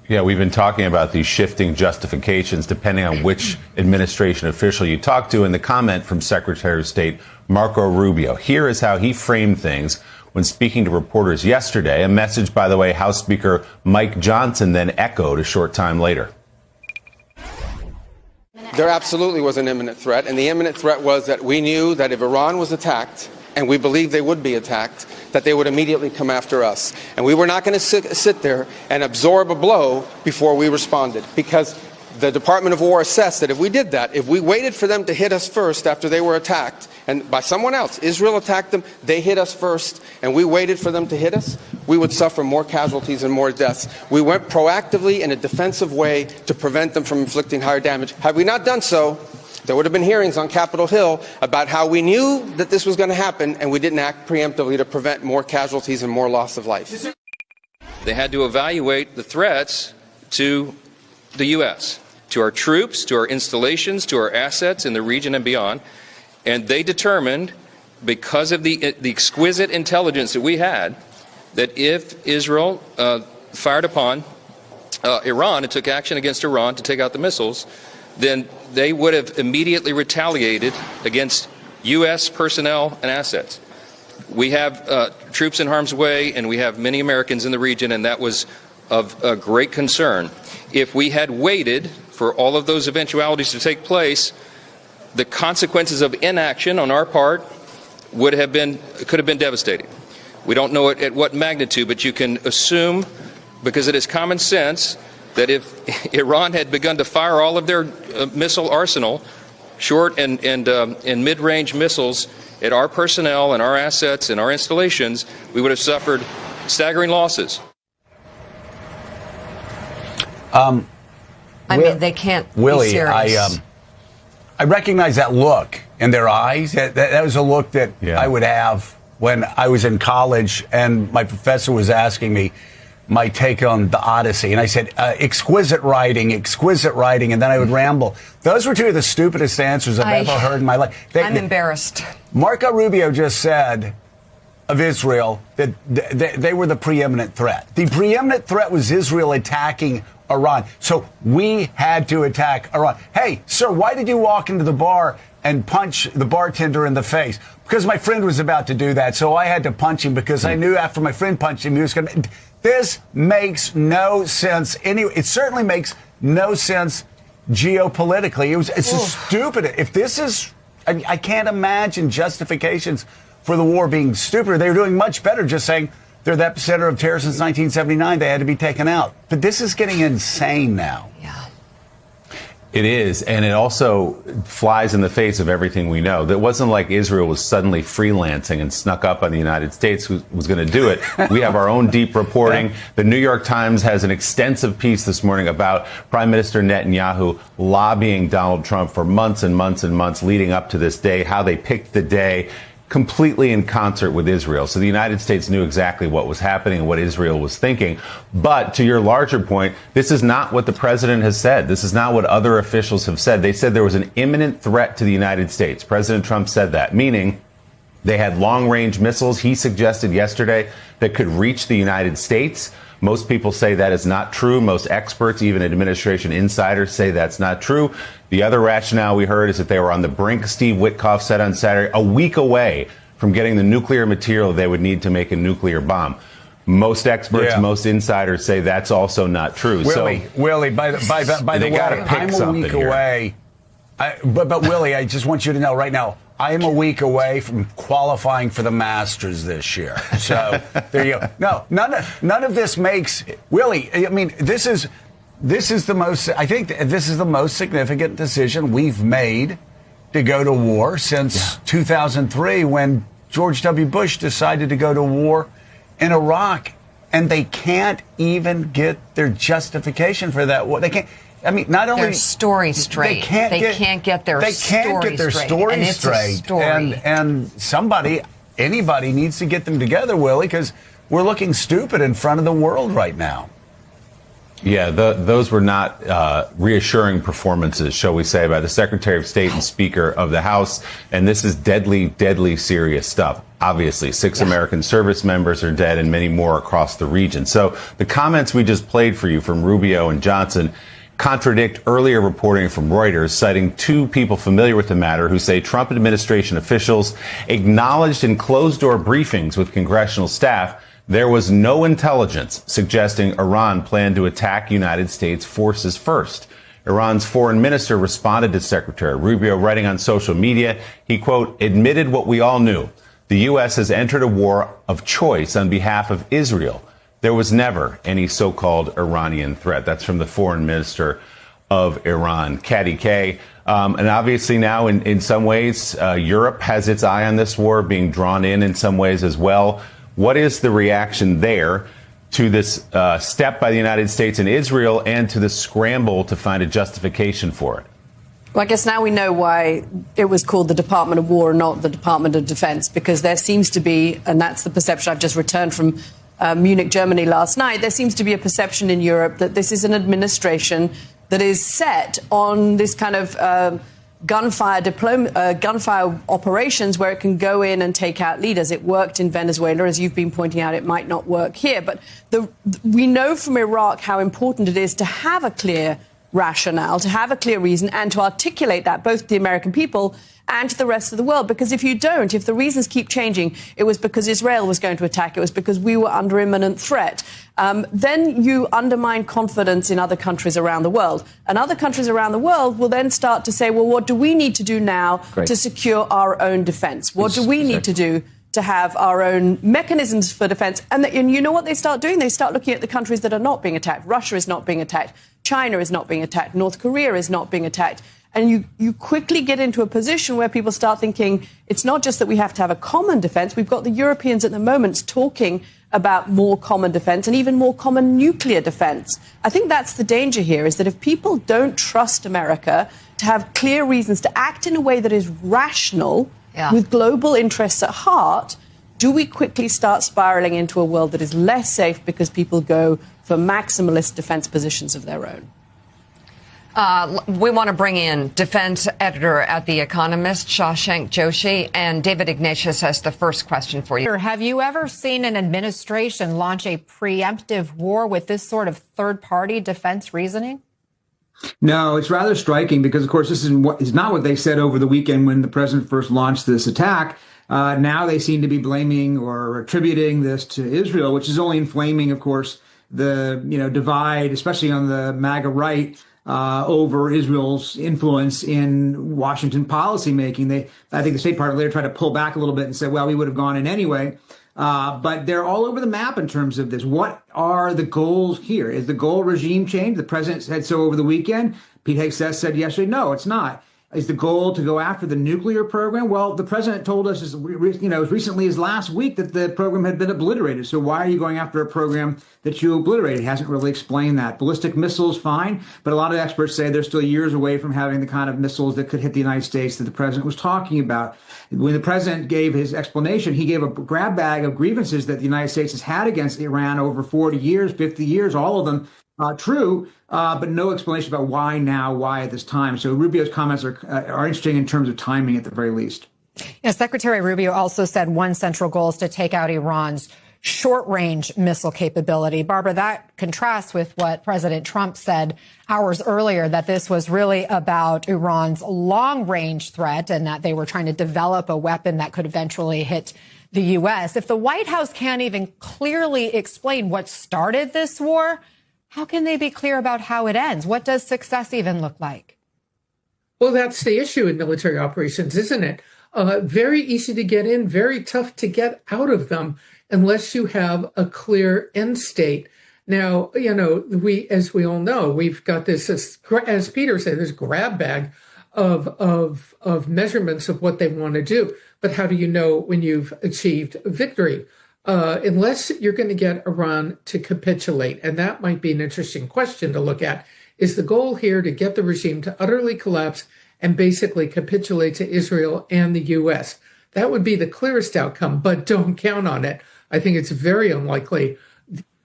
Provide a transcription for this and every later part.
Yeah, we've been talking about these shifting justifications depending on which administration official you talk to, and the comment from Secretary of State Marco Rubio. Here is how he framed things when speaking to reporters yesterday, a message, by the way, House Speaker Mike Johnson then echoed a short time later. There absolutely was an imminent threat, and the imminent threat was that we knew that if Iran was attacked, and we believed they would be attacked, that they would immediately come after us. And we were not going to sit there and absorb a blow before we responded, because the Department of War assessed that if we did that, if we waited for them to hit us first after they were attacked, and by someone else, Israel attacked them, they hit us first, and we waited for them to hit us, we would suffer more casualties and more deaths. We went proactively in a defensive way to prevent them from inflicting higher damage. Had we not done so, there would have been hearings on Capitol Hill about how we knew that this was going to happen, and we didn't act preemptively to prevent more casualties and more loss of life. They had to evaluate the threats to the U.S., to our troops, to our installations, to our assets in the region and beyond, and they determined, because of the exquisite intelligence that we had, that if Israel fired upon Iran and took action against Iran to take out the missiles, then they would have immediately retaliated against U.S. personnel and assets. We have troops in harm's way, and we have many Americans in the region, and that was of great concern. If we had waited for all of those eventualities to take place, the consequences of inaction on our part could have been devastating. We don't know at what magnitude, but you can assume, because it is common sense, that if Iran had begun to fire all of their missile arsenal, short and mid-range missiles, at our personnel and our assets and our installations, we would have suffered staggering losses. I mean, they can't Willie, be serious. I recognize that look in their eyes. That was a look that I would have when I was in college and my professor was asking me my take on the Odyssey. And I said, exquisite writing. And then I would ramble. Those were two of the stupidest answers I've ever heard in my life. I'm embarrassed. Marco Rubio just said of Israel that they were the preeminent threat. The preeminent threat was Israel attacking Iran. So we had to attack Iran. Hey, sir, why did you walk into the bar and punch the bartender in the face? Because my friend was about to do that. So I had to punch him because I knew after my friend punched him, he was going to. This makes no sense. It certainly makes no sense geopolitically. It's just stupid. If this is, I can't imagine justifications for the war being stupid. They were doing much better just saying they're the epicenter of terror since 1979. They had to be taken out. But this is getting insane now. Yeah. It is, and it also flies in the face of everything we know. That wasn't like Israel was suddenly freelancing and snuck up on the United States who was going to do it. We have our own deep reporting. The New York Times has an extensive piece this morning about Prime Minister Netanyahu lobbying Donald Trump for months and months and months leading up to this day, how they picked the day, completely in concert with Israel. So the United States knew exactly what was happening and what Israel was thinking. But to your larger point, this is not what the president has said. This is not what other officials have said. They said there was an imminent threat to the United States. President Trump said that, meaning they had long-range missiles, he suggested yesterday, that could reach the United States. Most people say that is not true. Most experts, even administration insiders, say that's not true. The other rationale we heard is that they were on the brink, Steve Witkoff said on Saturday, a week away from getting the nuclear material they would need to make a nuclear bomb. Most experts, most insiders say that's also not true. Willie, by the way, I'm a week away. But Willie, I just want you to know right now, I am a week away from qualifying for the Masters this year. So there you go. No, none of this makes Willie. I mean, this is the most. I think this is the most significant decision we've made to go to war since 2003, when George W. Bush decided to go to war in Iraq, and they can't even get their justification for that war. They can't. I mean, not only their story straight, they can't get their story straight. And anybody needs to get them together, Willie, because we're looking stupid in front of the world right now. Yeah, those were not reassuring performances, shall we say, by the Secretary of State and Speaker of the House. And this is deadly, deadly serious stuff. Obviously, 6 American service members are dead and many more across the region. So the comments we just played for you from Rubio and Johnson contradict earlier reporting from Reuters, citing 2 people familiar with the matter who say Trump administration officials acknowledged in closed-door briefings with congressional staff there was no intelligence suggesting Iran planned to attack United States forces first. Iran's foreign minister responded to Secretary Rubio, writing on social media, he, quote, admitted what we all knew. The U.S. has entered a war of choice on behalf of Israel. There was never any so-called Iranian threat. That's from the foreign minister of Iran, Caddy K. And obviously now, in some ways, Europe has its eye on this war, being drawn in some ways as well. What is the reaction there to this step by the United States and Israel, and to the scramble to find a justification for it? Well, I guess now we know why it was called the Department of War, not the Department of Defense, because there seems to be, and that's the perception, I've just returned from Munich, Germany last night, there seems to be a perception in Europe that this is an administration that is set on this kind of gunfire operations where it can go in and take out leaders. It worked in Venezuela, as you've been pointing out. It might not work here. But we know from Iraq how important it is to have a clear rationale, to have a clear reason, and to articulate that both to the American people and to the rest of the world. Because if you don't, if the reasons keep changing, it was because Israel was going to attack, it was because we were under imminent threat, then you undermine confidence in other countries around the world. And other countries around the world will then start to say, well, what do we need to do now to secure our own defense? What do we need to do to have our own mechanisms for defense? And you know what they start doing? They start looking at the countries that are not being attacked. Russia is not being attacked. China is not being attacked. North Korea is not being attacked. And you quickly get into a position where people start thinking it's not just that we have to have a common defense. We've got the Europeans at the moment talking about more common defense and even more common nuclear defense. I think that's the danger here, is that if people don't trust America to have clear reasons to act in a way that is rational, with global interests at heart, do we quickly start spiraling into a world that is less safe because people go for maximalist defense positions of their own? We want to bring in defense editor at The Economist, Shashank Joshi, and David Ignatius has the first question for you. Have you ever seen an administration launch a preemptive war with this sort of third-party defense reasoning? No, it's rather striking because, of course, this is not what they said over the weekend when the president first launched this attack. Now they seem to be blaming or attributing this to Israel, which is only inflaming, of course, the divide, especially on the MAGA right, over Israel's influence in Washington policymaking. I think the State Department later tried to pull back a little bit and say, well, we would have gone in anyway. But they're all over the map in terms of this. What are the goals here? Is the goal regime change? The president said so over the weekend. Pete Hegseth said yesterday, no, it's not. Is the goal to go after the nuclear program? Well, the president told us, as recently as last week, that the program had been obliterated. So why are you going after a program that you obliterated? He hasn't really explained that. Ballistic missiles, fine. But a lot of experts say they're still years away from having the kind of missiles that could hit the United States that the president was talking about. When the president gave his explanation, he gave a grab bag of grievances that the United States has had against Iran over 40 years, 50 years, all of them true, but no explanation about why now, why at this time. So Rubio's comments are interesting in terms of timing at the very least. Yeah, Secretary Rubio also said one central goal is to take out Iran's short-range missile capability. Barbara, that contrasts with what President Trump said hours earlier, that this was really about Iran's long-range threat and that they were trying to develop a weapon that could eventually hit the U.S. If the White House can't even clearly explain what started this war, how can they be clear about how it ends? What does success even look like? Well, that's the issue in military operations, isn't it? Very easy to get in, very tough to get out of them unless you have a clear end state. Now, as we all know, we've got this, as Peter said, this grab bag of measurements of what they want to do. But how do you know when you've achieved victory? Unless you're going to get Iran to capitulate. And that might be an interesting question to look at. Is the goal here to get the regime to utterly collapse and basically capitulate to Israel and the U.S.? That would be the clearest outcome, but don't count on it. I think it's very unlikely.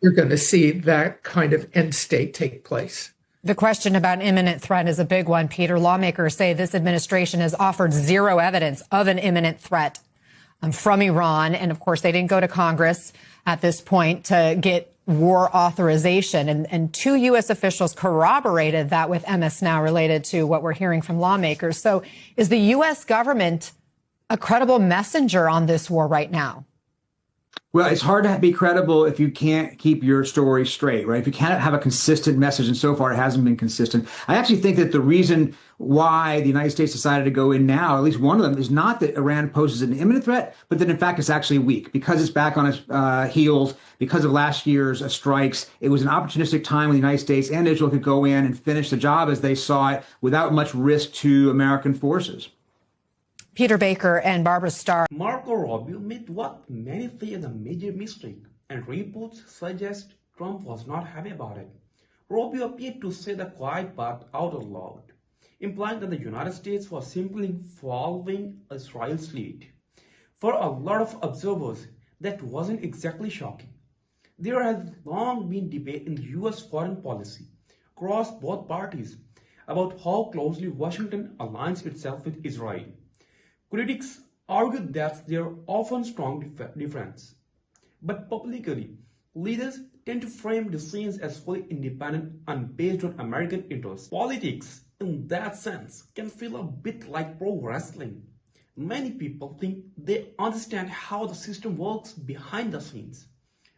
you're going to see that kind of end state take place. The question about imminent threat is a big one, Peter. Lawmakers say this administration has offered zero evidence of an imminent threat from Iran. And of course, they didn't go to Congress at this point to get war authorization. And two U.S. officials corroborated that with MS Now related to what we're hearing from lawmakers. So is the U.S. government a credible messenger on this war right now? Well, it's hard to be credible if you can't keep your story straight, right? If you can't have a consistent message, and so far it hasn't been consistent. I actually think that the reason why the United States decided to go in now, at least one of them, is not that Iran poses an imminent threat, but that in fact it's actually weak because it's back on its heels because of last year's strikes. It was an opportunistic time when the United States and Israel could go in and finish the job as they saw it without much risk to American forces. Peter Baker and Barbara Starr. Marco Rubio made what many say is a major mistake, and reports suggest Trump was not happy about it. Rubio appeared to say the quiet part out loud, implying that the United States was simply following Israel's lead. For a lot of observers, that wasn't exactly shocking. There has long been debate in U.S. foreign policy across both parties about how closely Washington aligns itself with Israel. Critics argue that there are often strong differences, but publicly, leaders tend to frame decisions as fully independent and based on American interests. Politics, in that sense, can feel a bit like pro wrestling. Many people think they understand how the system works behind the scenes,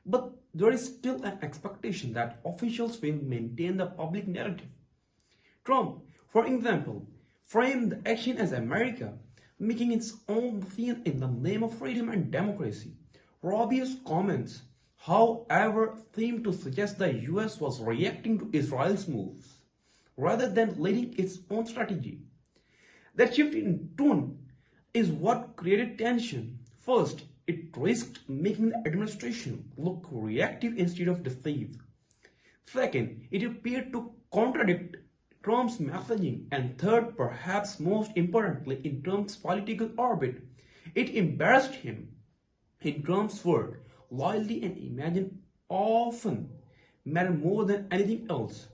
but there is still an expectation that officials will maintain the public narrative. Trump, for example, framed the action as America making its own thing in the name of freedom and democracy. Rubio's comments, however, seem to suggest the US was reacting to Israel's moves, rather than leading its own strategy. That shift in tone is what created tension. First, it risked making the administration look reactive instead of decisive. Second, it appeared to contradict Trump's messaging, and third, perhaps most importantly, in Trump's political orbit, it embarrassed him. In Trump's world, loyalty and image often matter more than anything else.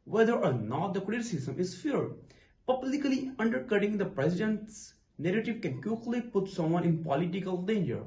Whether or not the criticism is fair, publicly undercutting the president's narrative can quickly put someone in political danger.